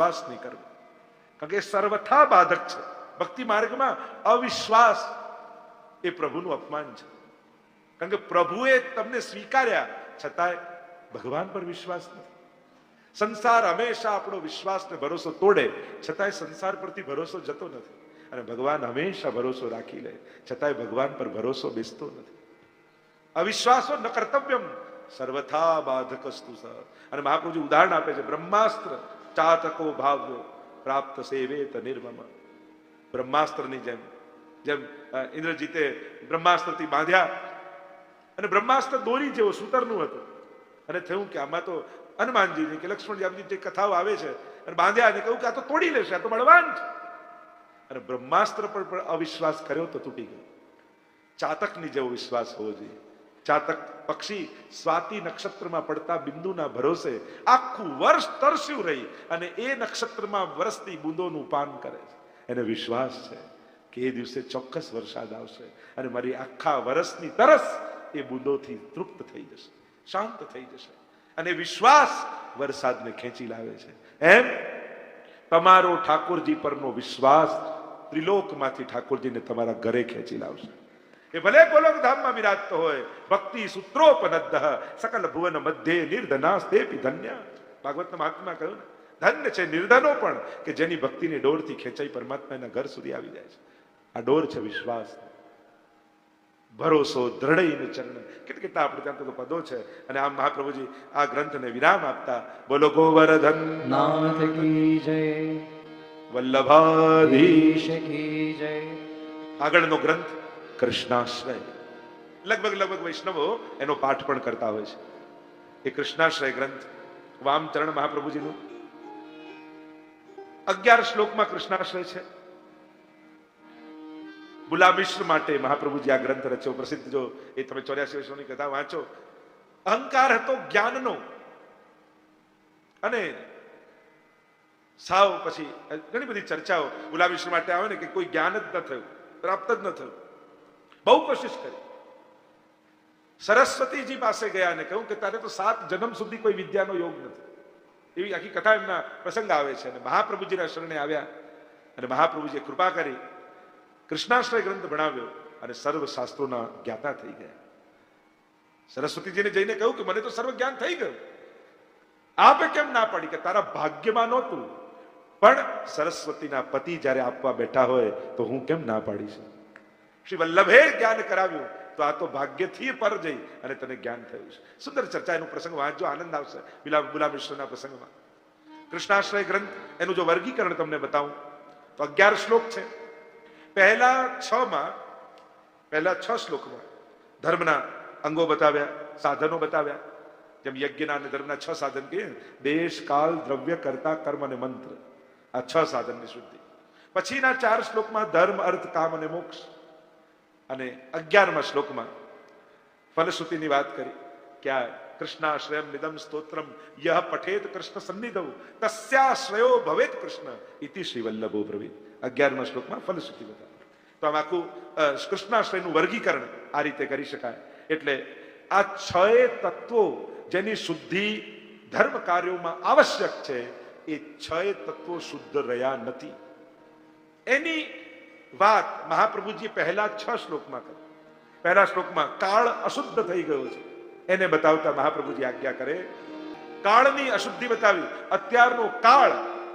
અવિશ્વાસ નહીં કરવો, કારણ કે એ સર્વથા બાધક છે. ભક્તિ માર્ગમાં અવિશ્વાસ એ પ્રભુનું અપમાન છે, કારણ કે પ્રભુએ તમને સ્વીકાર્યા છતાંય ભગવાન પર વિશ્વાસ નથી. સંસાર હંમેશા આપણો વિશ્વાસ ને ભરોસો તોડે, છતાંય સંસાર પરથી ભરોસો જતો નથી, અને ભગવાન હંમેશા ભરોસો રાખી લે, છતાંય ભગવાન પર ભરોસો બેસતો નથી. અવિશ્વાસો ન કર્તવ્યમ સર્વથા બાધકસ્તુ સહ. અને મહાપ્રભુજી ઉદાહરણ આપે છે, બ્રહ્માસ્ત્ર ચાતકો ભાવ્યો પ્રાપ્ત સેવેત નિર્મમ. બ્રહ્માસ્ત્રની જેમ ઇન્દ્રજીતે બ્રહ્માસ્ત્રથી બાંધ્યા, અને બ્રહ્માસ્ત્ર દોરી જેવો સૂતરનું હતું, અને થયું કે આમાં તો હનુમાનજીની કે લક્ષ્મણજી આમની જે કથાઓ આવે છે, અને બાંધ્યા અને કહ્યું કે આ તો તોડી લેશે, આ તો બળવાન છે. અને બ્રહ્માસ્ત્ર પર પણ અવિશ્વાસ કર્યો તો તૂટી ગયો. ચાતકની જેવો વિશ્વાસ હોવો જોઈએ. ચાતક પક્ષી સ્વાતિ નક્ષત્રમાં પડતા બિંદુના ભરોસે આખું વર્ષ તરસ્યું રહી અને એ નક્ષત્રમાં વરસતી બુંદોનું પાન કરે છે. એને વિશ્વાસ છે કે એ દિવસે ચોક્કસ વરસાદ આવશે અને મારી આખા વર્ષની તરસ એ બુંદોથી તૃપ્ત થઈ જશે, શાંત થઈ જશે. અને વિશ્વાસ વરસાદને ખેંચી લાવે છે. એમ તમારો ઠાકોરજી પરનો વિશ્વાસ ત્રિલોકમાંથી ઠાકોરજીને તમારા ઘરે ખેંચી લાવશે. એ ભલે ગોલોક ધામમાં વિરાજતો હોય, ભક્તિ સૂત્રોપનદ્ધ સકલ ભુવન મધ્યે નિર્ધનાસ્તેપી ધન્ય. ભાગવતના મહાત્મા કહ્યું ને, ધન્ય છે નિર્ધનો પણ કે જેની ભક્તિની ડોરથી ખેંચાઈ પરમાત્માના ઘર સુધી આવી જાય છે. આ ડોર છે વિશ્વાસ, ભરોસો, દ્રઢ ચરણ. કેટલા આપણે ત્યાં તો પદો છે. અને આમ મહાપ્રભુજી આ ગ્રંથને વિરામ આપતા બોલો ગોવર્ધન નાથ કી જય, વલ્લભાધીશ કી જય. આગળનો ગ્રંથ કૃષ્ણાશ્રય. લગભગ વૈષ્ણવો એનો પાઠ પણ કરતા હોય છે. એ કૃષ્ણાશ્રય ગ્રંથ વામચરણ મહાપ્રભુજીનું 11 શ્લોકમાં કૃષ્ણાશ્રય છે. બુલા મિશ્ર માટે મહાપ્રભુજી આ ગ્રંથ રચ્યો. પ્રસિદ્ધ જો એ તમે 84 વર્ષોની કથા વાંચો, અહંકાર હતો જ્ઞાનનો, અને સાવ પછી ઘણી બધી ચર્ચાઓ બુલા મિશ્ર માટે આવે ને કે કોઈ જ્ઞાન જ ન થયું, પ્રાપ્ત જ ન થયું. બહુ કોશિશ કરી. સરસ્વતીજી પાસે ગયા અને કહ્યું કે તારે તો 7 જન્મ સુધી કોઈ વિદ્યાનો યોગ નથી. એવી આખી કથા એમના પ્રસંગ આવે છે. અને મહાપ્રભુજીના શરણે આવ્યા અને મહાપ્રભુજીએ કૃપા કરી કૃષ્ણાશ્રય ગ્રંથ ભણાવ્યો અને સર્વ શાસ્ત્રોના જ્ઞાતા થઈ ગયા. સરસ્વતીજીને જઈને કહ્યું કે મને તો સર્વ જ્ઞાન થઈ ગયું, આપે કેમ ના પાડી? કે તારા ભાગ્યમાં નહોતું, પણ સરસ્વતીના પતિ જયારે આપવા બેઠા હોય તો હું કેમ ના પાડીશ? શ્રી વલ્લભે જ્ઞાન કરાવ્યું તો આ તો ભાગ્યથી પર જઈ અને તને જ્ઞાન થયું છે. સુંદર ચર્ચા, એનો પ્રસંગ વાંચજો, આનંદ આવશે. બુલા મિશ્રના પ્રસંગમાં કૃષ્ણાશ્રય ગ્રંથ, એનું જો વર્ગીકરણ તમને બતાવું તો 11 શ્લોક છે. પહેલા 6 શ્લોકમાં ધર્મના અંગો બતાવ્યા, સાધનો બતાવ્યા. જેમ યજ્ઞના અને ધર્મના 6 સાધન કહીએ, દેશ, કાલ, દ્રવ્ય, કર્તા, કર્મ અને મંત્ર. આ 6 સાધનની શુદ્ધિ. પછીના 4 શ્લોકમાં ધર્મ, અર્થ, કામ અને મોક્ષ. અને 11મા શ્લોકમાં ફલશ્રુતિની વાત કરી કે આ કૃષ્ણાશ્રયમ નિદમ સ્તોત્રમ યહ પઠેત કૃષ્ણ સન્નિધૌ તસ્યાશ્રયો ભવેત કૃષ્ણ ઇતિ શ્રી વલ્લભો બ્રવીત. 11મા શ્લોકમાં ફલશ્રુતિ બતાવે. તો આમ આખું કૃષ્ણાશ્રયનું વર્ગીકરણ આ રીતે કરી શકાય. એટલે આ 6 તત્વો જેની શુદ્ધિ ધર્મ કાર્યોમાં આવશ્યક છે, એ 6 તત્વો શુદ્ધ રહ્યા નથી. એની વાત મહાપ્રભુજી પહેલા 6 શ્લોકમાં કરી. પહેલા શ્લોકમાં કાળ અશુદ્ધ થઈ ગયો છે એને બતાવતા મહાપ્રભુજી આજ્ઞા કરે, કાળની અશુદ્ધિ બતાવી. અત્યારનો કાળ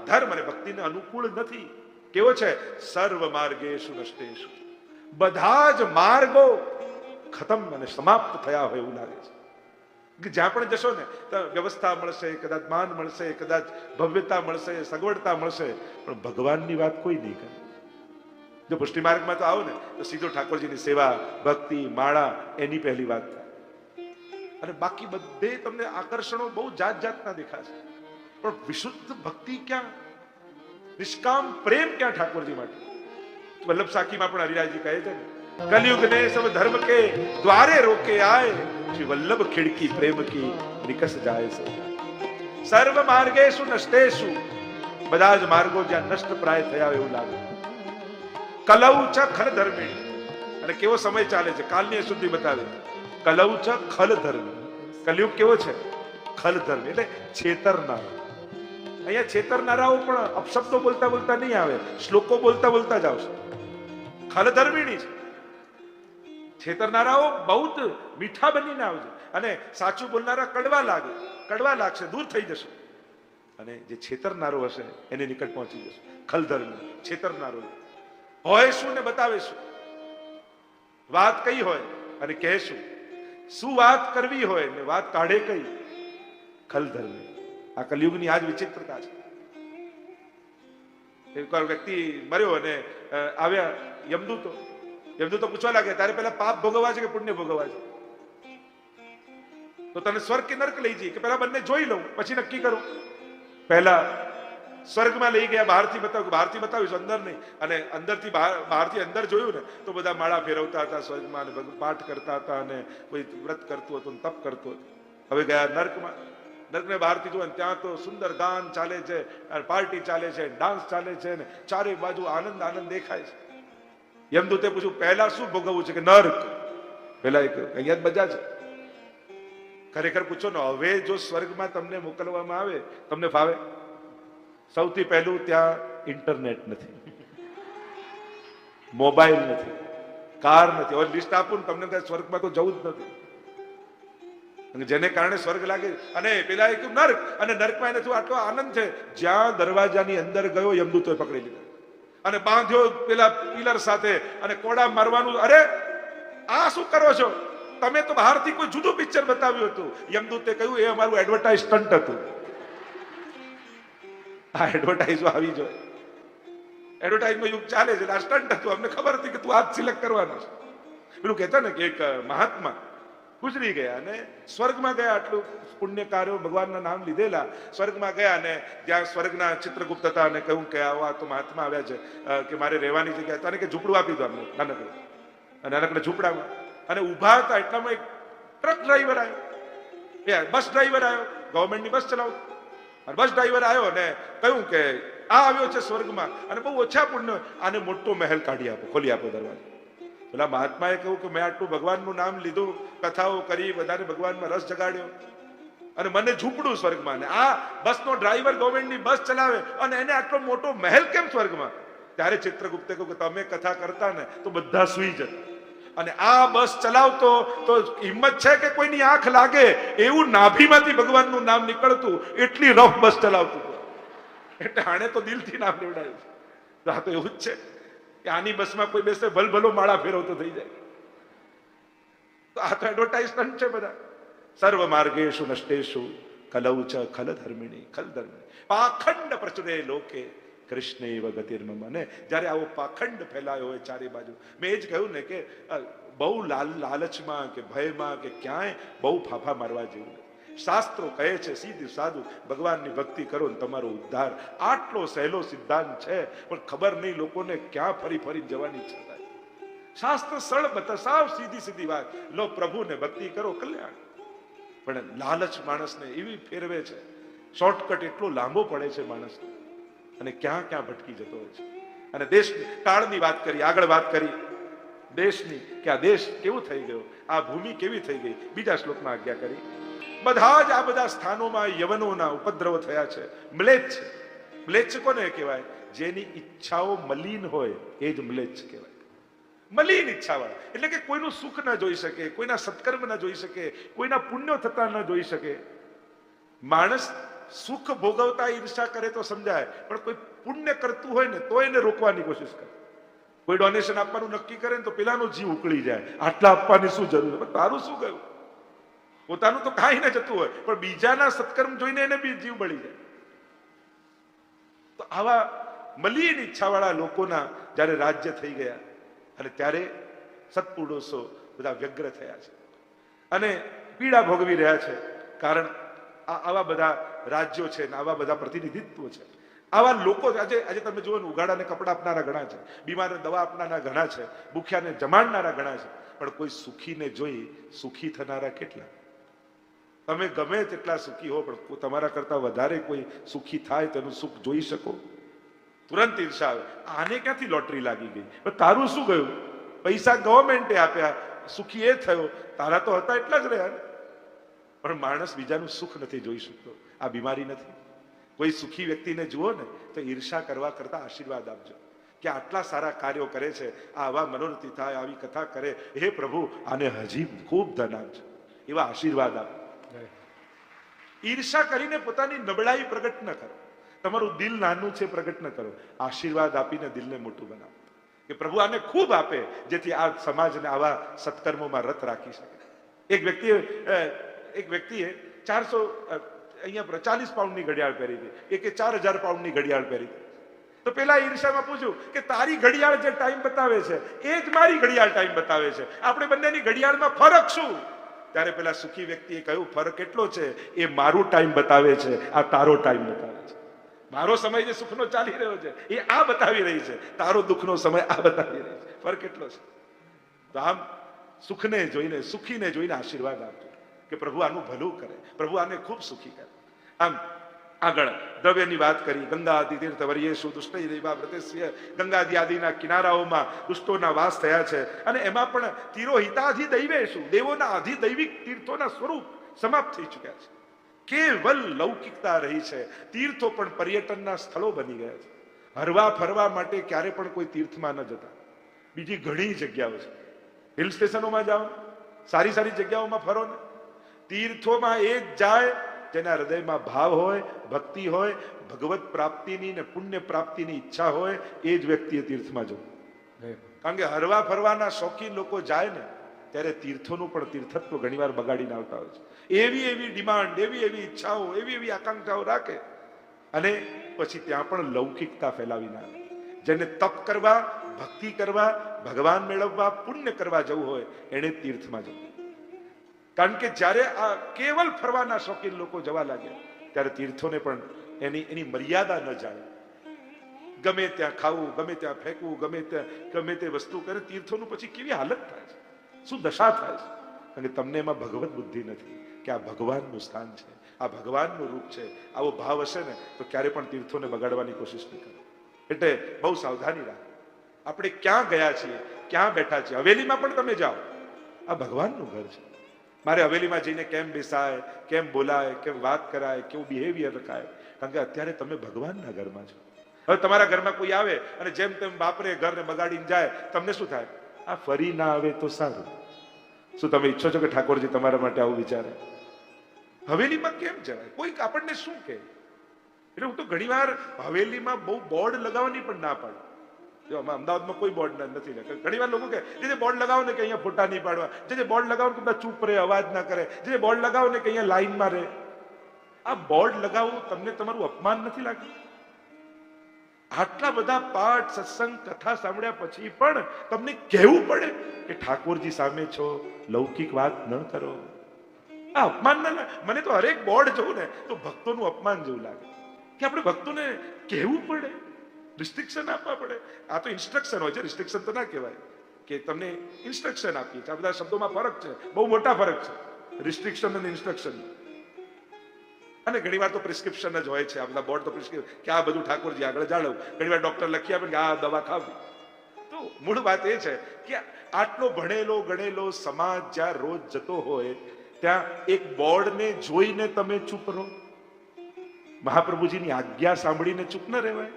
ધર્મ અને ભક્તિને અનુકૂળ નથી. કેવો છે? સર્વ માર્ગેષુ નષ્ટેષુ. બધા જ માર્ગો ખતમ અને સમાપ્ત થયા હોય એવું લાગે છે. કે જ્યાં પણ જશો ને તો વ્યવસ્થા મળશે, કદાચ માન મળશે, કદાચ ભવ્યતા મળશે, સગવડતા મળશે, પણ ભગવાનની વાત કોઈ નહીં કરે. જો પુષ્ટિ માર્ગમાં તો આવો ને તો સીધો ઠાકોરજીની સેવા, ભક્તિ, માળા, એની પહેલી વાત થાય. અને બાકી બધે તમને આકર્ષણો બહુ જાત જાતના દેખાશે, પણ વિશુદ્ધ ભક્તિ ક્યાં? નિષ્કામ પ્રેમ ક્યાં ઠાકોરજી માટે? વલ્લભ સાખીમાં પણ હરિરાજજી કહે છે ને, કલયુગ ને સબ ધર્મ કે દ્વારે રોકે આય, શ્રી વલ્લભ ખિડકી પ્રેમ કી નિકસ જાય છે. સર્વ માર્ગેષુ નષ્ટેષુ. બધા જ માર્ગો જ્યાં નષ્ટ પ્રાય થયા એવું લાગે. કલૌ ચ ખલ ધર્મિણી. અને કેવો સમય ચાલે છે, કાલની અશુદ્ધિ બતાવે. કલૌ ચ ખલ ધર્મ. કલયુગ કેવો છે? ખલ ધર્મ એટલે છેતરનાર. અહીંયા છેતરનારાઓ પણ અપશબ્દો બોલતા બોલતા નહીં આવે, શ્લોકો બોલતા બોલતા જ આવશે. ખલધર્મિણી છે. છેતરનારાઓ બહુ જ મીઠા બનીને આવશે, અને સાચું બોલનારા કડવા લાગશે, દૂર થઈ જશે. અને જે છેતરનારો હશે એની નિકટ પહોંચી જશે. ખલધર્મી છેતરનારો હોય શું ને બતાવે શું, વાત કઈ હોય અને કહે શું વાત કરવી હોય ને વાત કાઢે કઈ. ખલધર્મી. આ કલયુગની આજ વિચિત્રતા છે. એક વાર વ્યક્તિ મર્યો અને આવ્યા યમદૂતો પૂછવા લાગે, તારે પેલા પાપ ભોગવવા છે કે પુણ્ય ભોગવવા છે? તો તને સ્વર્ગ કે નર્ક લઈ જઈએ કે પેલા બંને જોઈ લઉં પછી નક્કી કરું? પહેલા સ્વર્ગમાં લઈ ગયા, બહારથી બતાવ્યું, અંદર નહીં. અને અંદરથી બહારથી અંદર જોયું ને તો બધા માળા ફેરવતા હતા સ્વર્ગમાં, અને પાઠ કરતા હતા, અને કોઈ વ્રત કરતું હતું, તપ કરતું હતું. હવે ગયા નર્કને બહારથી જોયું, ત્યાં તો સુંદર ગાન ચાલે છે, પાર્ટી ચાલે છે, ડાન્સ ચાલે છે, ને ચારે બાજુ આનંદ દેખાય છે. યમદૂતે પૂછ્યું, પહેલા શું ભોગવવું છે? કે નર્ક. પેલા અહીંયા જ મજા છે. ખરેખર પૂછો ને, હવે જો સ્વર્ગમાં તમને મોકલવામાં આવે, તમને ફાવે? સૌથી પહેલું ત્યાં ઇન્ટરનેટ નથી, મોબાઈલ નથી, કાર નથી. હવે લિસ્ટ આપું ને તમને સ્વર્ગમાં તો જવું જ નથી. જેને કારણે સ્વર્ગ લાગે. અને પેલા એક નર્ક, અને નર્કમાં એને આટલો આનંદ છે, જ્યાં દરવાજાની અંદર ગયો યમદૂતોએ પકડી લીધો અને બાંધ્યો પેલા પિલર સાથે, અને કોડા મારવાનું. અરે આ શું કરો છો તમે? તો બહારથી કોઈ જુદું પિક્ચર બતાવ્યું હતું. યમદૂતે કહ્યું, એ અમારું એડવર્ટાઇઝ સ્ટન્ટ હતું. આ એડવર્ટાઇઝ આવી જાય, એડવર્ટાઇઝનો યુગ ચાલે છે, આ સ્ટન્ટ હતું. અમને ખબર હતી કે તું આ સિલેક્ટ કરવાનો છે. પેલું કહેતા ને કે એક મહાત્મા ગુજરી ગયા અને સ્વર્ગમાં ગયા, આટલું પુણ્ય કાર્યો ભગવાનના નામ લીધેલા, સ્વર્ગમાં ગયા અને ત્યાં સ્વર્ગના ચિત્રગુપ્ત હતા અને કહ્યું કે આવા તો મહાત્મા આવ્યા છે કે મારે રહેવાની જગ્યા. તને કે ઝૂંપડું આપી દો અમને, નાનકડે ઝૂંપડામાં. અને ઉભા હતા એટલામાં એક ટ્રક ડ્રાઈવર આવ્યો, બસ ડ્રાઈવર આવ્યો, ગવર્મેન્ટની બસ ચલાવતો. અને બસ ડ્રાઈવર આવ્યો અને કહ્યું કે આ આવ્યો છે સ્વર્ગમાં અને બહુ ઓછા પુણ્ય, આને મોટો મહેલ કાઢી આપો, ખોલી આપો દરવાજો. પેલા મહાત્માએ કહ્યું કે મેં આટલું ભગવાનનું નામ લીધું, કથાઓ કરી, બધાને ભગવાનમાં રસ જગાડ્યો, અને મને ઝૂંપડું સ્વર્ગમાં. ને આ બસનો ડ્રાઈવર ગવર્મેન્ટની બસ ચલાવે અને એને આટલો મોટો મહેલ કેમ સ્વર્ગમાં? ત્યારે ચિત્રગુપ્તે કહ્યું કે તમે કથા કરતા ને તો બધા સુઈ જતા, અને આ બસ ચલાવતો તો હિંમત છે કે કોઈની આંખ લાગે એવું નાભીમાંથી ભગવાનનું નામ નીકળતું, એટલી રફ બસ ચલાવતું. એટલે આણે તો દિલથી નામ લેવડાવ્યું. તો આ તો એવું જ છે કે આની બસમાં કોઈ બેસે ભલભલો માળા ફેરવતો થઈ જાય. તો આ તો એડવર્ટાઇઝમેન્ટ છે બધા. સર્વ માર્ગેશુ નષ્ટેશુ કલૌ ચ ખલધર્મિણી. પાખંડ પ્રચુરે લોકે કૃષ્ણેવ ગતિર્મમ. અને જ્યારે આવો પાખંડ ફેલાયો હોય ચારે બાજુ, મેં એ જ કહ્યું ને કે બહુ લાલચમાં કે ભયમાં કે ક્યાંય બહુ ફાફા મારવા જેવું નહીં. શાસ્ત્રો કહે છે સીધું સાદું ભગવાનની ભક્તિ કરો ને તમારો ઉદ્ધાર. આટલો સહેલો સિદ્ધાંત છે, પણ ખબર નહીં લોકોને ક્યાં ફરી જવાની ઈચ્છા થાય. શાસ્ત્ર સરળ બતા, સાવ સીધી વાત, લો પ્રભુને ભક્તિ કરો, કલ્યાણ. પણ લાલચ માણસને એવી ફેરવે છે, શોર્ટકટ એટલો લાંબો પડે છે માણસને, અને ક્યાં ભટકી જતો હોય છે. અને દેશ કાળની વાત કરી, આગળ વાત કરી દેશની, કે આ દેશ કેવું થઈ ગયો, આ ભૂમિ કેવી થઈ ગઈ. બીજા શ્લોકમાં આજ્ઞા કરી, બધા જ આ બધા સ્થાનોમાં યવનોના ઉપદ્રવ થયા છે. મ્લેચ્છ. મ્લેચ્છ કોને કહેવાય? જેની ઈચ્છાઓ મલિન હોય એ જ મ્લેચ્છ કહેવાય. મલિન ઈચ્છાવાળા એટલે કે કોઈનું સુખ ન જોઈ શકે, કોઈના સત્કર્મ ન જોઈ શકે, કોઈના પુણ્યો થતા ન જોઈ શકે. માણસ સુખ ભોગવતા ઈર્ષા કરે તો સમજાય, પણ કોઈ પુણ્ય કરતું હોય ને તો એને રોકવાની કોશિશ કરે. કોઈ ડોનેશન આપવાનું નક્કી કરે ને તો પેલાનો જીવ ઉકળી જાય, આટલા આપવાની શું જરૂર છે? તારું શું ગયું? પોતાનું તો કાંઈ ન જતું હોય, પણ બીજાના સત્કર્મ જોઈને એને બી જીવ બળી જાય. તો આવા મલિન ઈચ્છાવાળા લોકોના જ્યારે રાજ્ય થઈ ગયા, અને ત્યારે સત્પુરુષો બધા વ્યગ્ર થયા છે અને પીડા ભોગવી રહ્યા છે. કારણ આવા બધા રાજ્યો છે ને આવા બધા પ્રતિનિધિત્વો છે, આવા લોકો. આજે તમે જુઓ ને, ઉઘાડાને કપડા આપનારા ઘણા છે, બીમારને દવા આપનારા ઘણા છે, ભૂખ્યાને જમાડનારા ઘણા છે, પણ કોઈ સુખીને જોઈ સુખી થનારા કેટલા? તમે ગમે તેટલા સુખી હો, પણ તમારા કરતા વધારે કોઈ સુખી થાય તેનું સુખ જોઈ શકો? તુરંત ઈર્ષા આવે, આને ક્યાંથી લોટરી લાગી ગઈ, તારું શું ગયું? પૈસા ગવર્મેન્ટે આપ્યા, સુખી એ થયો, તારા તો હતા એટલા જ રહ્યા. પણ માણસ બીજાનું સુખ નથી જોઈ શકતો. આ બીમારી નથી? કોઈ સુખી વ્યક્તિને જુઓ ને તો ઈર્ષા કરવા કરતા આશીર્વાદ આપજો કે આટલા સારા કાર્યો કરે છે, આવા મનોરથી થાય, આવી કથા કરે, હે પ્રભુ આને હજી ખૂબ ધન આપજો, એવા આશીર્વાદ આપો. ઈર્ષા કરીને પોતાની નબળાઈ પ્રગટ ન કરો, તમારું દિલ નાનું છે પ્રગટ ન કરો, આશીર્વાદ આપીને દિલને મોટું બનાવો કે પ્રભુ આને ખૂબ આપે જેથી આ સમાજને આવા સત્કર્મોમાં રત રાખી શકે. એક વ્યક્તિએ 40 પાઉન્ડની ઘડિયાળ પહેરી હતી, એકે 4000 પાઉન્ડની ઘડિયાળ પહેરી હતી. તો પેલા ઈર્ષામાં પૂછ્યું કે તારી ઘડિયાળ જે ટાઈમ બતાવે છે એ જ મારી ઘડિયાળ ટાઈમ બતાવે છે, આપણે બંનેની ઘડિયાળમાં ફરક શું? ત્યારે પેલા સુખી વ્યક્તિએ કહ્યું ફરક એટલો છે, એ મારું ટાઈમ બતાવે છે, આ તારો ટાઈમ બતાવે છે. મારો સમય જે સુખનો ચાલી રહ્યો છે એ આ બતાવી રહી છે, તારો દુઃખનો સમય આ બતાવી રહી છે. ફરક એટલો છે. તો આમ સુખને જોઈને, સુખીને જોઈને આશીર્વાદ આપજો કે પ્રભુ આનું ભલું કરે, પ્રભુ આને ખૂબ સુખી કરે. આમ આગળ દ્રવ્યની વાત કરી. ગંગાદિ તીર્થ વર્યેષુ દુષ્ટૈ દૈવા વ્રતસ્ય, ગંગાદિ આદિના કિનારાઓમાં દુષ્ટોના વાસ થયા છે અને એમાં પણ તિરોહિતાધિ દૈવેષુ, દેવોના અધિદૈવિક તીર્થોના સ્વરૂપ સમાપ્ત થઈ ચુક્યા છે. કેવલ લૌકિકતા રહી છે. તીર્થો પણ પર્યટનના સ્થળો બની ગયા છે. હરવા ફરવા માટે ક્યારે પણ કોઈ તીર્થમાં ન જતા. બીજી ઘણી જગ્યાઓ છે, હિલ સ્ટેશનોમાં જાઓ, સારી સારી જગ્યાઓમાં ફરો ને. તીર્થોમાં એ જ જાય જેના હૃદયમાં ભાવ હોય, ભક્તિ હોય, ભગવત પ્રાપ્તિની ને પુણ્ય પ્રાપ્તિની ઈચ્છા હોય, એ જ વ્યક્તિએ તીર્થમાં જવું. કારણ કે હરવા ફરવાના શોખીન લોકો જાય ને ત્યારે તીર્થોનું પણ તીર્થત્વ ઘણીવાર બગાડીને આવતા હોય છે. એવી ડિમાન્ડ, એવી ઈચ્છાઓ, એવી આકાંક્ષાઓ રાખે અને પછી ત્યાં પણ લૌકિકતા ફેલાવીને આવે. જેને તપ કરવા, ભક્તિ કરવા, ભગવાન મેળવવા, પુણ્ય કરવા જવું હોય એને તીર્થમાં જવું. કારણ કે જ્યારે આ કેવલ ફરવાના શોખીન લોકો જવા લાગ્યા ત્યારે તીર્થોને પણ એની મર્યાદા ન જાણે. ગમે ત્યાં ખાવું, ગમે ત્યાં ફેંકવું, ગમે તે વસ્તુ કરે. તીર્થોનું પછી કેવી હાલત થાય છે, શું દશા થાય છે? કારણ કે તમને એમાં ભગવત બુદ્ધિ નથી કે આ ભગવાનનું સ્થાન છે, આ ભગવાનનું રૂપ છે. આવો ભાવ હશે ને તો ક્યારે પણ તીર્થોને બગાડવાની કોશિશ નહીં કરો. એટલે બહુ સાવધાની રાખ. આપણે ક્યાં ગયા છીએ, ક્યાં બેઠા છીએ. હવેલીમાં પણ તમે જાઓ, આ ભગવાનનું ઘર છે. મારે હવેલીમાં જઈને કેમ બેસાય, કેમ બોલાય, કેમ વાત કરાય, કેવું બિહેવિયર રખાય? કારણ કે અત્યારે તમે ભગવાનના ઘરમાં છો. હવે તમારા ઘરમાં કોઈ આવે અને જેમ તેમ બાપરે ઘરને બગાડીને જાય, તમને શું થાય? આ ફરી ના આવે તો સારું. શું તમે ઈચ્છો છો કે ઠાકોરજી તમારા માટે આવું વિચારે? હવેલીમાં કેમ જવાય? કોઈક આપણને શું કહે? એટલે હું તો ઘણી વાર હવેલીમાં બહુ બોર્ડ લગાવવાની પણ ના પાડું. જો અમદાવાદમાં કોઈ બોર્ડ નથી લગાવ્યું. ઘણી વાર લોકો કહે જે બોર્ડ લગાવો ને કે અહીંયા ફોટા નહીં પાડવા, જે બોર્ડ લગાવો ને કે બધા ચૂપ રહે, અવાજ ના કરે, જે બોર્ડ લગાવો ને કે અહીંયા લાઈનમાં રહે. આ બોર્ડ લગાવવું તમને તમારું અપમાન નથી લાગતું? આટલા બધા પાઠ, સત્સંગ, કથા સાંભળ્યા પછી પણ તમને કહેવું પડે કે ઠાકોરજી સામે છો, લૌકિક વાત ન કરો. આ અપમાન ના લાગે? મને તો હરેક બોર્ડ જોઉં ને તો ભક્તોનું અપમાન જેવું લાગે કે આપણે ભક્તોને કહેવું પડે, રિસ્ટ્રિક્શન આપવા પડે. આ તો ઇન્સ્ટ્રક્શન હોય છે, રિસ્ટ્રિક્શન તો ના કહેવાય. કે તમને ઇન્સ્ટ્રક્શન આપીએ છીએ. આ બધા શબ્દોમાં ફરક છે, બહુ મોટા ફરક છે, રિસ્ટ્રિક્શન અને ઇન્સ્ટ્રક્શન. અને ઘણી વાર તો પ્રિસ્ક્રિપ્શન જ હોય છે. આ બધા બોર્ડ તો પ્રિસ્ક્રિપ્શન કે આ બધું ઠાકોરજી આગળ જાળવું. ઘણી વાર ડોક્ટર લખી આપે કે આ દવા ખાવી. તો મૂળ વાત એ છે કે આટલો ભણેલો ગણેલો સમાજ જ્યાં રોજ જતો હોય ત્યાં એક બોર્ડને જોઈને તમે ચૂપ રહો? મહાપ્રભુજીની આજ્ઞા સાંભળીને ચૂપ ન રહેવાય?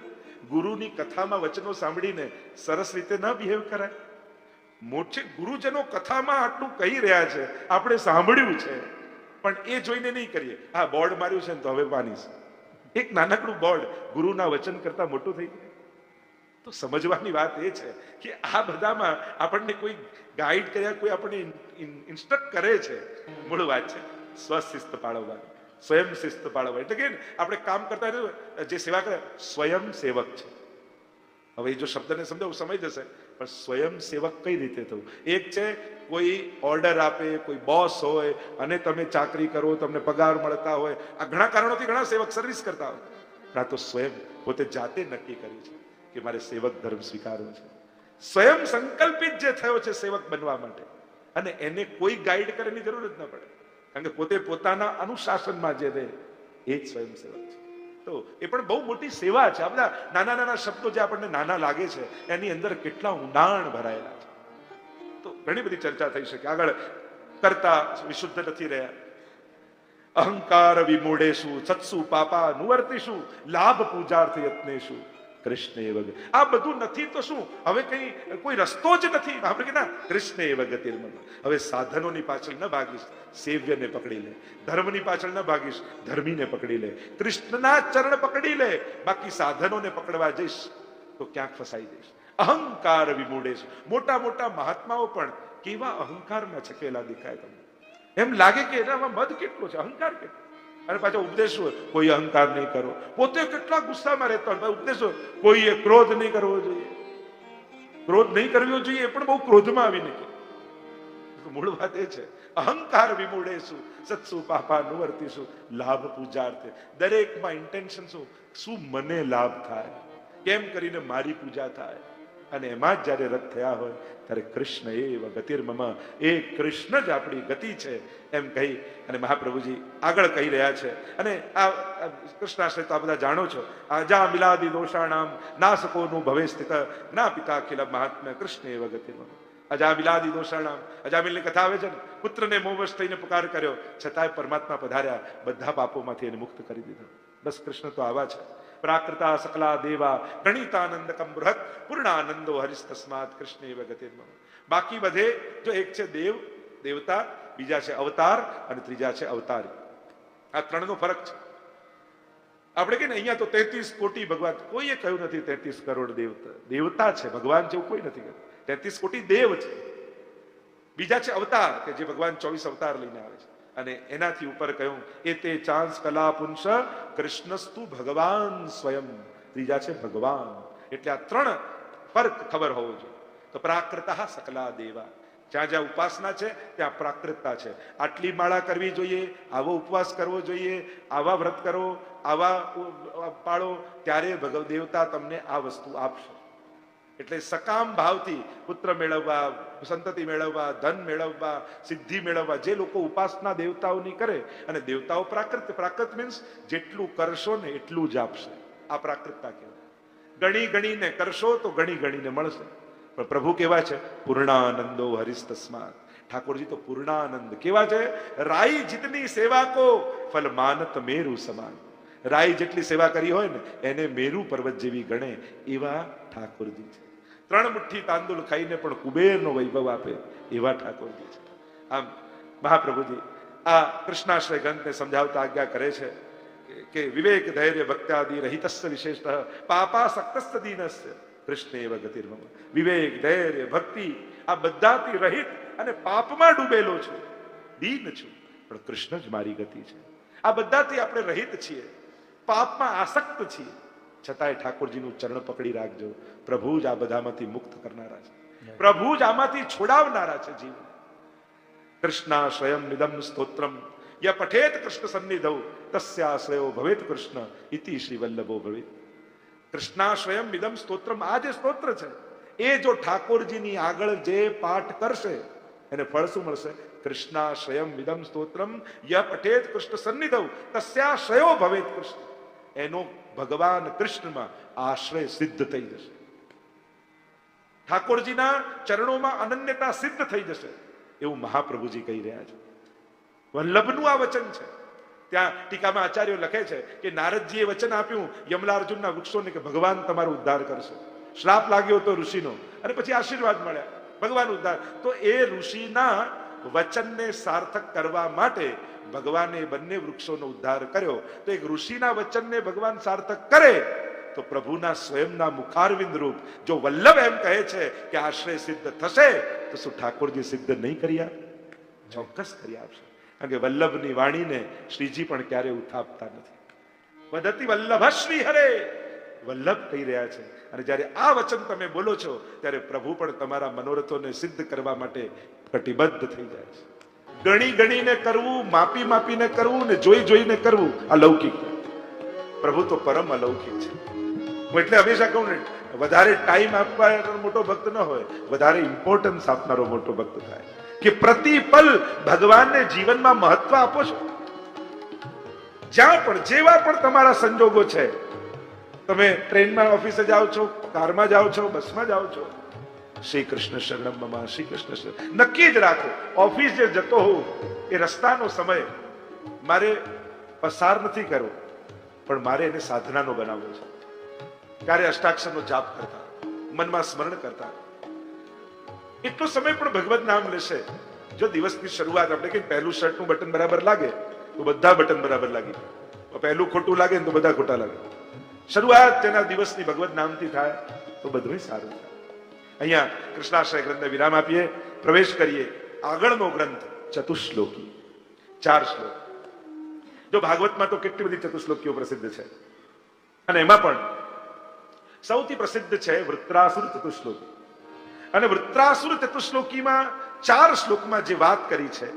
ગુરુની કથામાં વચનો સાંભળીને સરસ રીતે ન બિહેવ કરાય? મોટે ગુરુજનો કથામાં આટલું કહી રહ્યા છે, આપણે સાંભળ્યું છે, પણ એ જોઈને નહીં કરીએ. હા, બોર્ડ માર્યું છે ને તો હવે માનીશ. એક નાનકડું બોર્ડ ગુરુના વચન કરતા મોટું થઈ ગયું. તો સમજવાની વાત એ છે કે આ બધામાં આપણને કોઈ ગાઈડ કર્યા, કોઈ આપણને ઇન્સ્ટ્રક્ટ કરે છે. મૂળ વાત છે સ્વશિસ્ત પાળવવાની, સ્વયં શિસ્ત પાળવવા. એટલે કે આપણે કામ કરતા જે સેવા કરે સ્વયં સેવક છે. હવે જો શબ્દને સમજાવું સમય જશે, પણ સ્વયં સેવક કઈ રીતે થવું? એક છે કોઈ ઓર્ડર આપે, કોઈ બોસ હોય અને તમે ચાકરી કરો, તમને પગાર મળતા હોય. આ ઘણા કારણોથી ઘણા સેવક સર્વિસ કરતા હોય. આ તો સ્વયં પોતે જાતે નક્કી કર્યું છે કે મારે સેવક ધર્મ સ્વીકારવો છે. સ્વયં સંકલ્પિત જે થયો છે સેવક બનવા માટે, અને એને કોઈ ગાઈડ કરવાની જરૂર જ ન પડે. કારણ કે પોતે પોતાના અનુશાસનમાં જે રહે એ જ સ્વયં સેવક છે. તો એ પણ બહુ મોટી સેવા છે. આ બધા નાના નાના શબ્દો જે આપણને નાના લાગે છે એની અંદર કેટલા ઊંડાણ ભરાયેલા છે. તો ઘણી બધી ચર્ચા થઈ શકે. આગળ કરતા વિશુદ્ધ નથી રહ્યા. અહંકાર વિમૂઢેશુ સત્સુ પાપા નુવર્તિશુ લાભ પૂજાર્થ યત્નેશુ કૃષ્ણ એવ ગતિ. આ બધું નથી તો શું, હવે કઈ કોઈ રસ્તો જ નથી. આપણે કે ના, કૃષ્ણ એવ ગતિર્મમ. હવે સાધનોની પાછળ ન ભાગીશ, સેવ્યને પકડી લે. ધર્મની પાછળ ન ભાગીશ, ધર્મીને પકડી લે. કૃષ્ણના ચરણ પકડી લે. બાકી સાધનોને પકડવા જઈશ તો ક્યાંક ફસાઈ જઈશ. અહંકાર વિમૂઢેશુ. મોટા મોટા મહાત્માઓ પણ કેવા અહંકારમાં છકેલા દેખાય તમને. એમ લાગે કે એનામાં મદ કેટલો છે, અહંકાર કેટલો. અને પાછો ઉપદેશ હોય, કોઈ અહંકાર નહીં કરો. પોતે કેટલા ગુસ્સામાં રહેતા હોય, ઉપદેશ હોય, કોઈએ ક્રોધ નહીં કરવો જોઈએ. ક્રોધ નહીં કરવો જોઈએ એ પણ બહુ ક્રોધમાં આવીને કે. મૂળ વાત એ છે, અહંકાર વિમૂઢેશુ સત્સુ પાપા નુવર્તિશુ લાભ પૂજાર્થે. દરેકમાં ઇન્ટેન્શન શું મને લાભ થાય, કેમ કરીને મારી પૂજા થાય. અને એમાં જ જયારે રત થયા હોય ત્યારે કૃષ્ણ એવ ગતિર્મમ, એ કૃષ્ણ જ આપણી ગતિ છે એમ કહી અને મહાપ્રભુજી આગળ કહી રહ્યા છે. અને આ કૃષ્ણાશ્રય તો આ બધા જાણો છો. અજા મિલાદી દોષાણામ નાસકોનું ભવે સ્થિત ના પિતા ખિલ મહાત્મ્ય કૃષ્ણ એવ ગતિર્મમ. અજા મિલાદી દોષાણામ, અજામિલની કથા આવે છે ને, પુત્રને મોહવશ થઈને પુકાર કર્યો, છતાંય પરમાત્મા પધાર્યા, બધા પાપોમાંથી એને મુક્ત કરી દીધો. બસ કૃષ્ણ તો આવા છે. પ્રાકૃતા સકલા દેવા ગણિતાનંદકમ બૃહત પૂર્ણાનંદો હરિસ તસ્માત કૃષ્ણ એવ ગતિર્મમ. બાકી બધે જો એક છે દેવ, દેવતા, બીજા છે અવતાર અને ત્રીજા છે અવતારી. આ ત્રણનો ફરક છે. આપણે કે ને અહીંયા તો 33 કોટી ભગવાન, કોઈએ કહ્યું નથી 33 કરોડ દેવતા. દેવતા છે, ભગવાન જેવું કોઈ નથી કહ્યું. 33 કોટી દેવ છે. બીજા છે અવતાર, કે જે ભગવાન 24 અવતાર લઈને આવે છે. અને એનાથી ઉપર કહ્યું એ તે ચાંસ કલા પુંસ કૃષ્ણસ્તુ ભગવાન સ્વયં. ત્રીજા છે ભગવાન. એટલે આ ત્રણ ફરક ખબર હોવો જોઈએ. તો પ્રાકૃતા સકલા દેવા, જ્યાં જ્યાં ઉપાસના છે ત્યાં પ્રાકૃતતા છે. આટલી માળા કરવી જોઈએ, આવો ઉપવાસ કરવો જોઈએ, આવા વ્રત કરો, આવા પાળો, ત્યારે ભગવ દેવતા તમને આ વસ્તુ આપશે. એટલે સકામ ભાવથી પુત્ર મેળવવા, સંતતિ મેળવવા, ધન મેળવવા, સિદ્ધિ મેળવવા જે લોકો ઉપાસના દેવતાઓની કરે, અને દેવતાઓ પ્રાકૃત, પ્રાકૃત મીન્સ જેટલું કરશો ને એટલું જ આપશે. આ પ્રાકૃતતા કહેવાય. ગણી ગણીને કરશો તો ગણી ગણીને મળશે. પણ પ્રભુ કેવા છે? પૂર્ણાનંદો હરિસ તસ્માત. ઠાકોરજી તો પૂર્ણાનંદ કેવા છે? રાઈ જીતની સેવા કો ફલ માનત મેરુ સમાન. રાઈ જેટલી સેવા કરી હોય ને એને મેરુ પર્વત જેવી ગણે એવા ઠાકોરજી છે. 3 મુઠ્ઠી તાંદુલ ખાઈને પણ કુબેરનો વૈભવ આપે એવા ઠાકોરજી છે. આમ મહાપ્રભુજી આ કૃષ્ણાશ્રય ગ્રંથને સમજાવતા આજ્ઞા કરે છે કે વિવેક ધૈર્ય ભક્ત્યાદિ રહિતસ્ય વિશેષતઃ પાપાસક્તસ્ય દીનસ્ય કૃષ્ણ એવ ગતિર્મમ. વિવેક ધૈર્ય ભક્તિ આ બધાથી રહિત અને પાપમાં ડૂબેલો છું, દીન છું, પણ કૃષ્ણ જ મારી ગતિ છે. આ બધાથી આપણે રહિત છીએ, પાપમાં આસક્ત છીએ, છતાંય ઠાકોરજીનું ચરણ પકડી રાખજો. પ્રભુ જ આ બધામાંથી મુક્ત કરનારા છે. પ્રભુ જ આમાંથી છોડાવનારા છે જીવ. કૃષ્ણાશ્રયમ નિદમ સ્તોત્રમ ય પઠેત કૃષ્ણ સન્નિધૌ તસ્યાશ્રયો ભવેત કૃષ્ણ ઇતિ શ્રી વલ્લભો ભવેત. કૃષ્ણાશ્રયમ નિદમ સ્તોત્રમ, આ જે સ્તોત્ર છે એ જો ઠાકોરજીની આગળ જે પાઠ કરશે એને ફળ શું મળશે? કૃષ્ણાશ્રયમ નિદમ સ્તોત્રમ ય પઠેત કૃષ્ણ સન્નિધૌ તસ્યાશ્રયો ભવેત કૃષ્ણ. એનો ભગવાન કૃષ્ણમાં આશ્રય સિદ્ધ થઈ જશે. ઠાકોરજીના ચરણોમાં અનન્યતા સિદ્ધ થઈ જશે એવું મહાપ્રભુજી કહી રહ્યા છે. વલ્લભનું આ વચન છે. ત્યાં ટીકામાં આચાર્યો લખે છે કે નારદજીએ વચન આપ્યું યમલાર્જુનના વૃક્ષોને કે ભગવાન તમારો ઉદ્ધાર કરશે. શ્રાપ લાગ્યો તો ઋષિનો, અને પછી આશીર્વાદ મળ્યા, ભગવાન ઉદ્ધાર. તો એ ઋષિના વચનને સાર્થક કરવા માટે ભગવાને બંને વૃક્ષોનો ઉદ્ધાર કર્યો. તો એક ઋષિના વચનને ભગવાન સાર્થક કરે તો પ્રભુના સ્વયંના મુખારવિંદ રૂપ જો વલ્લભ એમ કહે છે કે આશ્રય સિદ્ધ થશે, તો શું ઠાકોરજી સિદ્ધ નહીં કરી આપે? ચોક્કસ કરી આપશે. કારણ કે વલ્લભની વાણીને શ્રીજી પણ ક્યારે ઉથાપતા નથી. વદતિ વલ્લભ શ્રી હરે, વલ્લભ કહી રહ્યા છે. અને જ્યારે આ વચન તમે બોલો છો ત્યારે પ્રભુ પણ તમારા મનોરથોને સિદ્ધ કરવા માટે કટિબદ્ધ થઈ જાય છે. ગણી ગણીને કરવું, માપી માપીને કરવું ને જોઈ જોઈને કરવું અલૌકિક. પ્રભુ તો પરમ અલૌકિક છે. હું એટલે હંમેશા કહું ને, વધારે ટાઈમ આપવા મોટો ભક્ત ન હોય, વધારે ઇમ્પોર્ટન્સ આપનારો મોટો ભક્ત થાય. કે પ્રતિપલ ભગવાનને જીવનમાં મહત્વ આપો છો. જ્યાં પણ જેવા પણ તમારા સંજોગો છે, તમે ટ્રેનમાં ઓફિસે જાઓ છો, કારમાં જાઓ છો, બસમાં જાઓ છો, શ્રી કૃષ્ણ શરણમ મમ, શ્રી કૃષ્ણ શરણ નક્કી જ રાખો. ઓફિસ જે જતો હોઉં એ રસ્તાનો સમય મારે પસાર નથી કરવો, પણ મારે એને સાધનાનો બનાવવો છે. ત્યારે અષ્ટાક્ષરનો જાપ કરતા, મનમાં સ્મરણ કરતા, એટલો સમય પણ ભગવત નામ લેશે. જો દિવસની શરૂઆત આપણે કઈ પહેલું શર્ટનું બટન બરાબર લાગે તો બધા બટન બરાબર લાગી જાય, પહેલું ખોટું લાગે ને તો બધા ખોટા લાગે. શરૂઆત તેના દિવસની ભગવત નામથી થાય તો બધું સારું થાય. અહીંયા કૃષ્ણાશ્રય ગ્રંથને વિરામ આપીએ, પ્રવેશ કરીએ આગળનો ગ્રંથ ચતુશ્લોકી, 4 શ્લોક. જો ભાગવતમાં તો કેટલી બધી ચતુશ્લોકીઓ પ્રસિદ્ધ છે, અને એમાં પણ સૌથી પ્રસિદ્ધ છે વૃત્રાસુર ચતુશ્લોકી. અને વૃત્રાસુર ચતુશ્લોકીમાં 4 શ્લોકમાં જે વાત કરી છે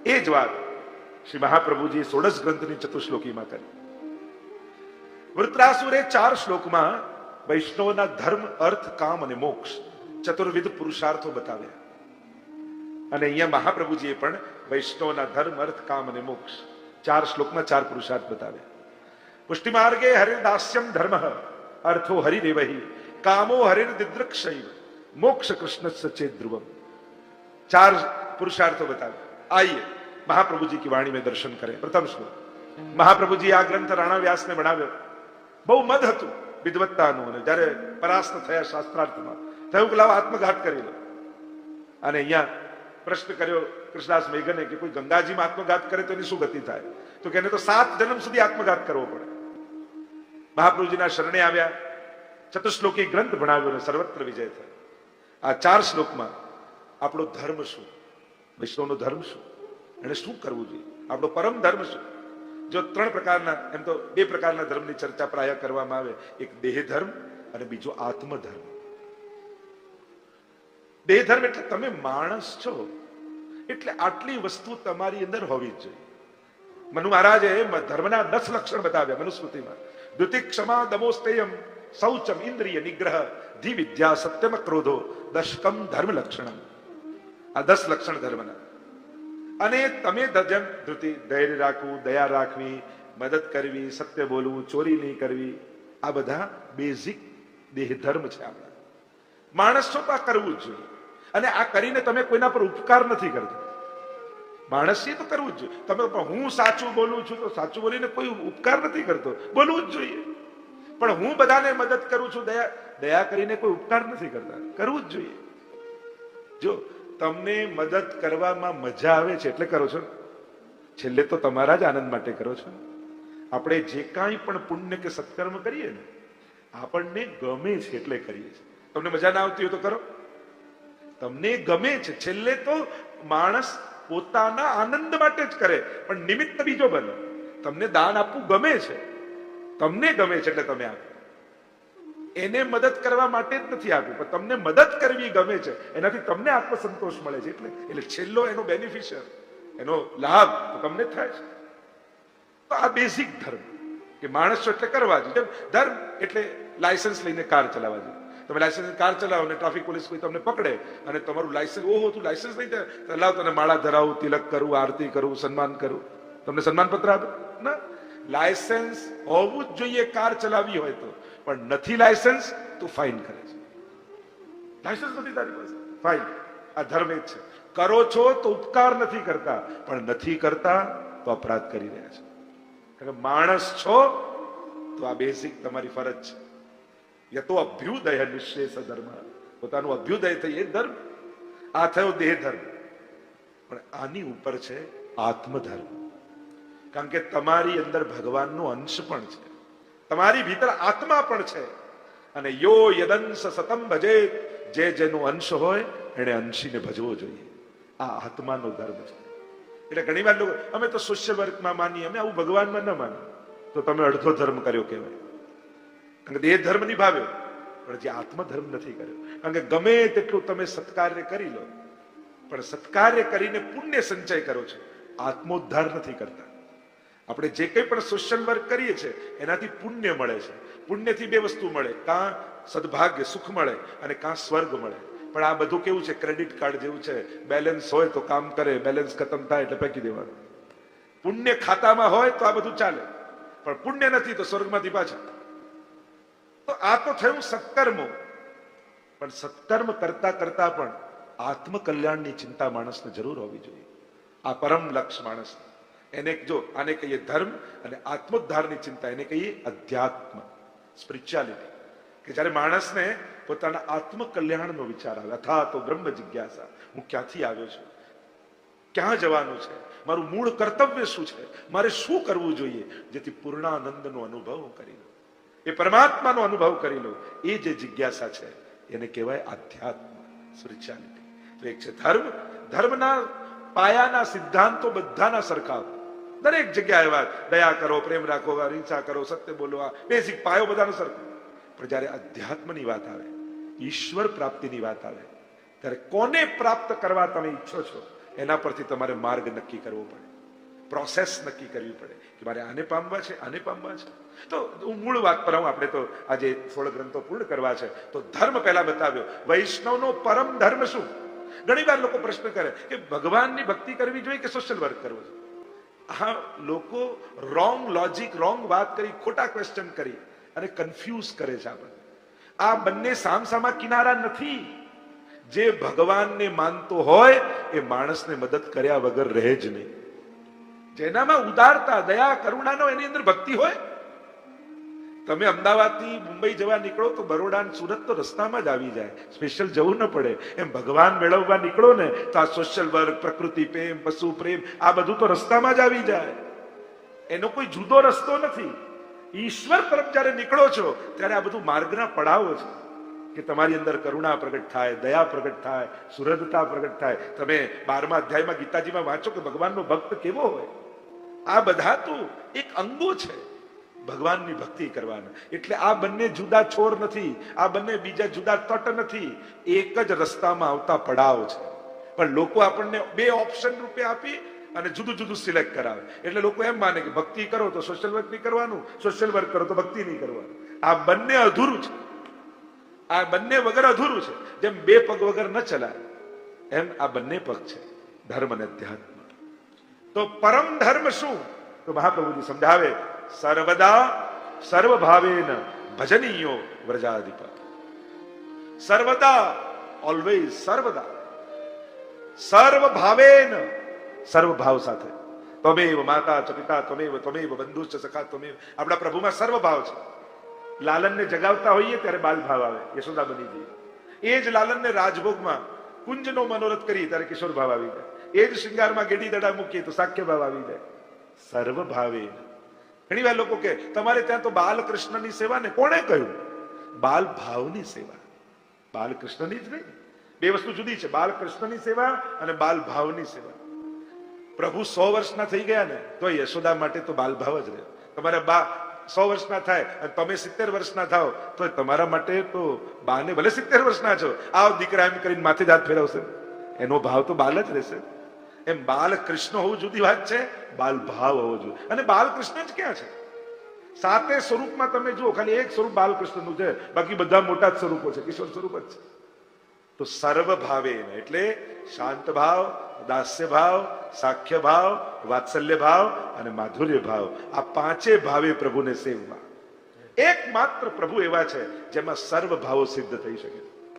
એ જ વાત શ્રી મહાપ્રભુજી 16 ગ્રંથની ચતુશ્લોકીમાં કરી. વૃત્રાસુરે 4 શ્લોકમાં વૈષ્ણવના ધર્મ, અર્થ, કામ અને મોક્ષ ચતુર્વિધ પુરુષાર્થો બતાવ્યા. અને અહીંયા મહાપ્રભુજીએ પણ વૈષ્ણવના ધર્મ, અર્થ, કામ અને મોક્ષ 4 શ્લોકમાં 4 પુરુષાર્થ બતાવ્યા. પુષ્ટિ માર્ગે હરિદાસ્યમ ધર્મ અર્થો હરિરેવહી કામો હરિર્દિદ્રક્ષૈવ મોક્ષ કૃષ્ણ સચેત ધ્રુવમ. 4 પુરુષાર્થો બતાવ્યા. આइए महाप्रभु जी की वाणी में दर्शन करें. प्रथम श्लोक. महाप्रभुજી આ ગ્રંથ રાણા વ્યાસને ભણાવ્યો. બહુ મદ હતું વિદ્વત્તાનું, અને જ્યારે પરાસ્ત થયા શાસ્ત્રાર્થમાં થયું કે લાવ આત્મઘાત કરી લો. અને અહીંયા પ્રશ્ન કર્યો કૃષ્ણદાસ મેઘને કે કોઈ ગંગાજીમાં આત્મઘાત કરે તો એની શું ગતિ થાય? તો કે એને તો 7 જન્મ સુધી આત્મઘાત કરવો પડે. મહાપ્રભુજીના શરણે આવ્યા, ચતુશ્લોકી ગ્રંથ ભણાવ્યો અને સર્વત્ર વિજય થયો. આ 4 શ્લોકમાં આપણો ધર્મ શું, વૈષ્ણવનો ધર્મ શું, એને શું કરવું જોઈએ, આપણો પરમ ધર્મ શું. જો 3 પ્રકારના, એમ તો 2 પ્રકારના ધર્મની ચર્ચા પ્રાય કરવામાં આવે, એક દેહ ધર્મ અને બીજો આત્મધર્મ. દેહ ધર્મ એટલે તમે માણસ છો, એટલે આટલી વસ્તુ તમારી અંદર હોવી જ જોઈએ. મનુ મહારાજે ધર્મના 10 લક્ષણ બતાવ્યા મનુસ્મૃતિમાં. દ્યુતિ, ક્ષમા, દમોસ્તેયમ, શૌચમ, ઇન્દ્રિય નિગ્રહ, ધિ વિદ્યા, સત્યમ, ક્રોધો, દશકમ ધર્મ લક્ષણમ. આ 10 લક્ષણ ધર્મના. અને તમે જેમ ધૃતિ, ધૈર્ય રાખવું, દયા રાખવી, મદદ કરવી, સત્ય બોલવું, ચોરી નહીં કરવી, આ બધા બેઝિક દેહ ધર્મ છે આપણા. માણસ છો તો આ કરવું જ જોઈએ. અને આ કરીને તમે કોઈના પર ઉપકાર નથી કરતા. માણસ તો કરવું જ જોઈએ. તમે હું સાચું બોલું છું તો સાચું બોલીને કોઈ ઉપકાર નથી કરતો, બોલવું જ જોઈએ. પણ હું બધાને મદદ કરું છું, દયા કરીને કોઈ ઉપકાર નથી કરતા, કરવું જ જોઈએ. જો તમને મદદ કરવામાં મજા આવે છે એટલે કરો છો, છેલ્લે તો તમારા જ આનંદ માટે કરો છો. આપણે જે કાંઈ પણ પુણ્ય કે સત્કર્મ કરીએ ને, આપણને ગમે છે એટલે કરીએ છીએ. તમને મજા ના આવતી હોય તો કરો, તમને ગમે છે. છેલ્લે તો માણસ પોતાના આનંદ માટે જ કરે, પણ નિમિત્ત બીજો બને. તમને દાન આપવું ગમે છે, તમને ગમે છે એટલે તમે આપો. એને મદદ કરવા માટે જ નથી આપ્યું, પણ તમને મદદ કરવી ગમે છે, એનાથી તમને આત્મસંતોષ મળે છે. એટલે છેલ્લો એનો બેનિફિશિયર, એનો લાભ તો તમને થાય છે. તો આ બેઝિક ધર્મ કે માણસ એટલે કરવા જોઈએ. ધર્મ એટલે લાયસન્સ લઈને કાર ચલાવવા જોઈએ. તમે લાયસન્સ કાર ચલાવો અને ટ્રાફિક પોલીસ કોઈ તમને પકડે અને તમારું લાયસન્સ, ઓહો તું લાયસન્સ નહીં થાય, લાવ તને માળા ધરાવું, તિલક કરું, આરતી કરું, સન્માન કરું, તમને સન્માન પત્ર આપે ના. લાયસન્સ હોવું જ જોઈએ કાર ચલાવવી હોય તો, પણ નથી લાયસન્સ તો ફાઇન કરે છે. લાયસન્સ નથી તારી પાસે, ફાઇન. આ ધર્મ જ છે. કરો છો તો ઉપકાર નથી કરતા, પણ નથી કરતા તો અપરાધ કરી રહ્યા છે. કારણ કે માણસ છો તો આ બેઝિક તમારી ફરજ છે. યતો અભ્યુદય નિશ્ચેષ ધર્મ, પોતાનું અભ્યુદય થઈ એ ધર્મ. આ થયો દેહ ધર્મ. પણ આની ઉપર છે આત્મધર્મ. કારણ કે તમારી અંદર ભગવાનનો અંશ પણ છે, તમારી ભીતર આત્મા પણ છે. અને યો યદંશ સતમ ભજે, જે જેનો અંશ હોય એને અંશીને ભજવો જોઈએ. આ આત્માનો ધર્મ છે. એટલે ઘણી વાર લોકો અમે તો સોશિયલ વર્કમાં માનીએ, અમે આવું ભગવાનમાં ન માનીએ, તો તમે અડધો ધર્મ કર્યો કહેવાય. કારણ કે દેહ ધર્મ નિભાવ્યો, પણ જે આત્મધર્મ નથી કર્યો. કારણ કે ગમે તેટલું તમે સત્કાર્ય કરી લો, પણ સત્કાર્ય કરીને પુણ્ય સંચય કરો છો, આત્મોદ્ધાર નથી કરતા. આપણે જે કંઈ પણ સોશિયલ વર્ક કરીએ છીએ એનાથી પુણ્ય મળે છે. પુણ્યથી 2 વસ્તુ મળે, કાં સદભાગ્ય સુખ મળે અને કાં સ્વર્ગ મળે. પણ આ બધું કેવું છે, ક્રેડિટ કાર્ડ જેવું છે. બેલેન્સ હોય તો કામ કરે, બેલેન્સ ખતમ થાય એટલે ફેંકી દેવાનું. પુણ્ય ખાતામાં હોય તો આ બધું ચાલે, પણ પુણ્ય નથી તો સ્વર્ગમાંથી પાછા. તો આ તો થયું સત્કર્મો. પણ સત્કર્મ કરતા કરતા પણ આત્મકલ્યાણની ચિંતા માણસને જરૂર હોવી જોઈએ. આ પરમ લક્ષ્ય માણસ. એને જો આને કહીએ ધર્મ અને આત્મોદ્ધારની ચિંતા, એને કહીએ અધ્યાત્મ, સ્પિરિચ્યુઆલિટી. કે જ્યારે માણસને પોતાના આત્મકલ્યાણનો વિચાર આવે, અથા તો બ્રહ્મ જિજ્ઞાસા, હું ક્યાંથી આવ્યો છું, ક્યાં જવાનું છે, મારું મૂળ કર્તવ્ય શું છે, મારે શું કરવું જોઈએ જેથી પૂર્ણાનંદનો અનુભવ હું કરી લઉં, એ પરમાત્માનો અનુભવ કરી લઉં. એ જે જિજ્ઞાસા છે એને કહેવાય આધ્યાત્મ, સ્પિરિચ્યુઆલિટી. તો એક છે ધર્મ. ધર્મના પાયાના સિદ્ધાંતો બધાના સરખા, દરેક જગ્યાએ વાત, દયા કરો, પ્રેમ રાખો, અહિંસા કરો, સત્ય બોલો, આ બેઝિક પાયો બધાનો સરખો. પણ જ્યારે અધ્યાત્મની વાત આવે, ઈશ્વર પ્રાપ્તિની વાત આવે, ત્યારે કોને પ્રાપ્ત કરવા તમે ઈચ્છો છો એના પરથી તમારે માર્ગ નક્કી કરવો પડે, પ્રોસેસ નક્કી કરવી પડે કે મારે આને પામવા છે, આને પામવા છે. તો હું મૂળ વાત પર આવું. આપણે તો આજે 16 ગ્રંથો પૂર્ણ કરવા છે, તો ધર્મ પહેલા બતાવ્યો. વૈષ્ણવનો પરમ ધર્મ શું? ઘણી વાર લોકો પ્રશ્ન કરે કે ભગવાનની ભક્તિ કરવી જોઈએ કે સોશિયલ વર્ક કરવો જોઈએ. હા, લોકો રોંગ લોજિક, રોંગ વાત કરી, ખોટા ક્વેશ્ચન કરી અને કન્ફ્યુઝ કરે છે આપણને. આ બંને સામસામા કિનારા નથી. જે ભગવાનને માનતો હોય એ માણસને મદદ કર્યા વગર રહે જ નહીં. જેનામાં ઉદારતા, દયા, કરુણાનો, એની અંદર ભક્તિ હોય. તમે અમદાવાદથી મુંબઈ જવા નીકળો તો બરોડા અને સુરત તો રસ્તામાં જ આવી જાય, સ્પેશિયલ જવું ન પડે. એમ ભગવાન મેળવવા નીકળો ને તો આ સોશિયલ વર્ક, પ્રકૃતિ પ્રેમ, પશુ પ્રેમ, આ બધું તો રસ્તામાં જ આવી જાય. એનો કોઈ જુદો રસ્તો નથી. ઈશ્વર તરફ જયારે નીકળો છો ત્યારે આ બધું માર્ગના પડાવો છે કે તમારી અંદર કરુણા પ્રગટ થાય, દયા પ્રગટ થાય, સુહૃદતા પ્રગટ થાય. તમે 12મા અધ્યાયમાં ગીતાજીમાં વાંચો કે ભગવાનનો ભક્ત કેવો હોય. આ બધા તો એક અંગો છે ભગવાનની ભક્તિ કરવાના. એટલે આ બંને જુદા છોર નથી, આ બંને બીજા જુદા તટ નથી, એક જ રસ્તામાં આવતા પડાવ છે. પણ લોકો આપણને બે ઓપ્શન રૂપે આપી અને જુદું જુદું સિલેક્ટ કરાવે. એટલે લોકો એમ માને કે ભક્તિ કરો તો સોશિયલ વર્ક નહીં કરવાનું, સોશિયલ વર્ક કરો તો ભક્તિ નહીં કરવાનું. આ બંને અધૂરું છે. આ બંને વગર અધૂરું છે. જેમ બે પગ વગર ન ચલાય એમ આ બંને પગ છે, ધર્મ અને અધ્યાત્મ. તો પરમ ધર્મ શું? તો મહાપ્રભુજી સમજાવે, સર્વદા સર્વભાવેન ભજનીયો વ્રજાધિપ. સર્વદા, ઓલવેઝ, સર્વદા, સર્વભાવેન, સર્વભાવ સાથે. ત્વમેવ માતા ચ પિતા ત્વમેવ, ત્વમેવ બંધુ ચ સખા ત્વમેવ. આપણા પ્રભુમાં સર્વભાવ છે. લાલનને જગાવતા હોઈએ ત્યારે બાલ ભાવ આવે, યશોદા બની જઈએ. એ જ લાલનને રાજભોગમાં કુંજનો મનોરથ કરીએ ત્યારે કિશોર ભાવ આવી જાય. એ જ શૃંગારમાં ગેડી દડા મૂકીએ તો સાખ્ય ભાવ આવી જાય. સર્વભાવે. ઘણી વાર લોકો કે તમારે ત્યાં તો બાલકૃષ્ણની સેવા ને. કોણે કહ્યું? બાલ ભાવની સેવા, બાલકૃષ્ણની જ નહીં. બે વસ્તુ જુદી છે, બાલકૃષ્ણની સેવા અને બાલ ભાવની સેવા. પ્રભુ 100 વર્ષના થઈ ગયા ને તો યશોદા માટે તો બાલ ભાવ જ રહ્યો. તમારા બા 100 વર્ષના થાય અને તમે 70 વર્ષના થાવ તો તમારા માટે તો બાને ભલે 70 વર્ષના છો, આવ દીકરા એમ કરીને માથે જ હાથ ફેરવશે, એનો ભાવ તો બાલ જ રહેશે. એમ બાલકૃષ્ણ હોવું જુદી વાત છે, બાલ ભાવ હોવો જોઈએ. અને બાલકૃષ્ણ જ ક્યાં છે? 7 સ્વરૂપમાં તમે જુઓ, ખાલી એક સ્વરૂપ બાલકૃષ્ણનું છે, બાકી બધા મોટા જ સ્વરૂપો છે, કિશોર સ્વરૂપ જ છે. તો સર્વ ભાવે એટલે શાંત ભાવ, દાસ્ય ભાવ, સાખ્ય ભાવ, વાત્સલ્ય ભાવ અને માધુર્ય ભાવ. આ 5 ભાવે પ્રભુને સેવવા. એકમાત્ર પ્રભુ એવા છે જેમાં સર્વ ભાવો સિદ્ધ થઈ શકે.